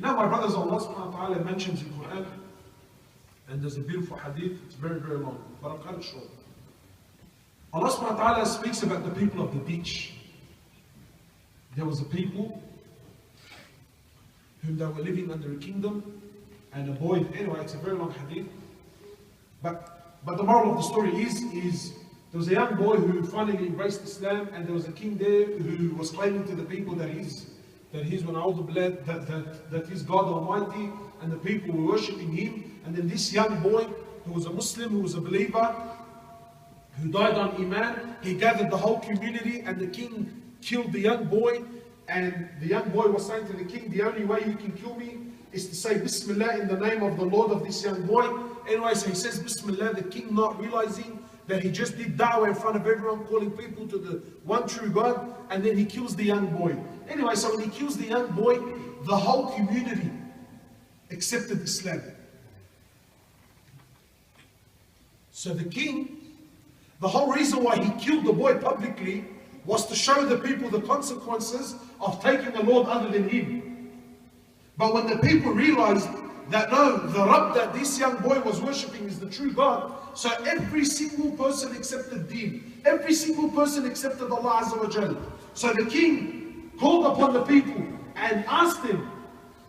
You know, my brothers, Allah subhanahu wa ta'ala mentions in Quran, and there's a beautiful hadith, it's very, very long, but I'll cut it short. Allah subhanahu wa ta'ala speaks about the people of the beach. There was a people whom they were living under a kingdom, and a boy, anyway, it's a very long hadith. But the moral of the story is there was a young boy who finally embraced Islam, and there was a king there who was claiming to the people that he's God Almighty, and the people were worshipping him. And then this young boy, who was a Muslim, who was a believer, who died on Iman, he gathered the whole community, and the king killed the young boy. And the young boy was saying to the king, the only way you can kill me is to say Bismillah in the name of the Lord of this young boy. Anyway, so he says Bismillah, the king not realizing that he just did da'wah in front of everyone, calling people to the one true God, and then he kills the young boy. Anyway, so when he kills the young boy, the whole community accepted Islam. So the king, the whole reason why he killed the boy publicly was to show the people the consequences of taking a Lord other than him. But when the people realized that no, the Rabb that this young boy was worshipping is the true God, so every single person accepted Deen. Every single person accepted Allah Azza wa Jal. So the king called upon the people and asked them.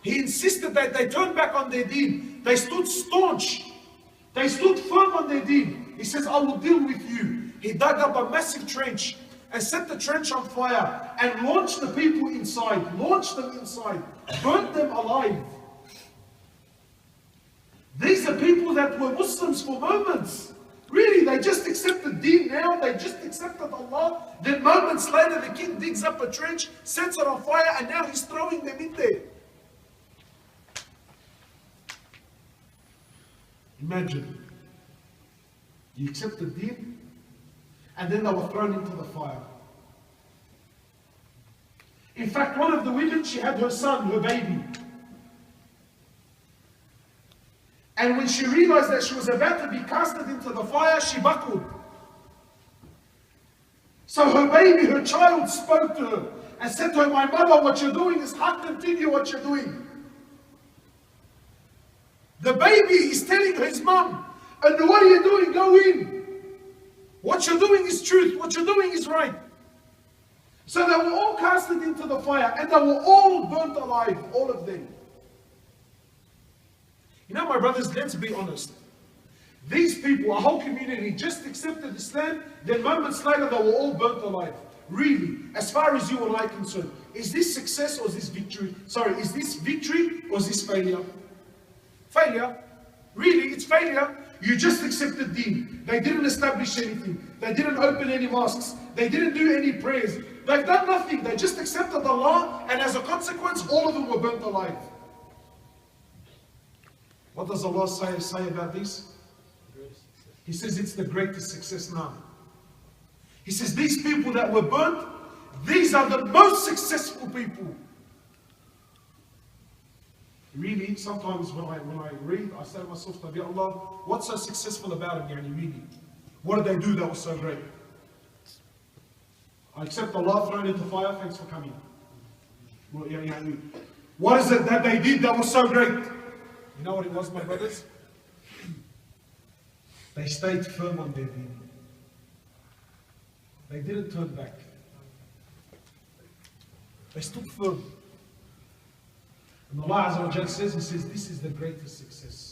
He insisted that they turn back on their Deen. They stood staunch. They stood firm on their Deen. He says, I will deal with you. He dug up a massive trench and set the trench on fire and launched the people inside. Launched them inside. Burnt them alive. These are people that were Muslims for moments. Really, they just accepted Deen now, they just accepted Allah. Then moments later, the king digs up a trench, sets it on fire, and now he's throwing them in there. Imagine, you accepted Deen, and then they were thrown into the fire. In fact, one of the women, she had her son, her baby. And when she realized that she was about to be casted into the fire, she buckled. So her baby, her child, spoke to her and said to her, my mother, what you're doing is hard, continue what you're doing. The baby is telling his mom, and what are you doing? Go in. What you're doing is truth. What you're doing is right. So they were all casted into the fire, and they were all burnt alive, all of them. You know, my brothers, let's be honest. These people, a whole community, just accepted Islam, then moments later they were all burnt alive. Really, as far as you and I are concerned, is this success or is this victory? Sorry, is this victory or is this failure? Failure. Really, it's failure. You just accepted Deen. They didn't establish anything. They didn't open any mosques. They didn't do any prayers. They've done nothing. They just accepted Allah, and as a consequence, all of them were burnt alive. What does Allah say about this? He says it's the greatest success now. He says these people that were burnt, these are the most successful people. Really, sometimes when I read, I say to myself, Tabi Allah, what's so successful about them, yani really? What did they do that was so great? I accept Allah, thrown into fire, thanks for coming. Well, what is it that they did that was so great? You know what it was, my brothers? They stayed firm on their deen. They didn't turn back. They stood firm. And Allah Azza wa Jal says, He says, this is the greatest success.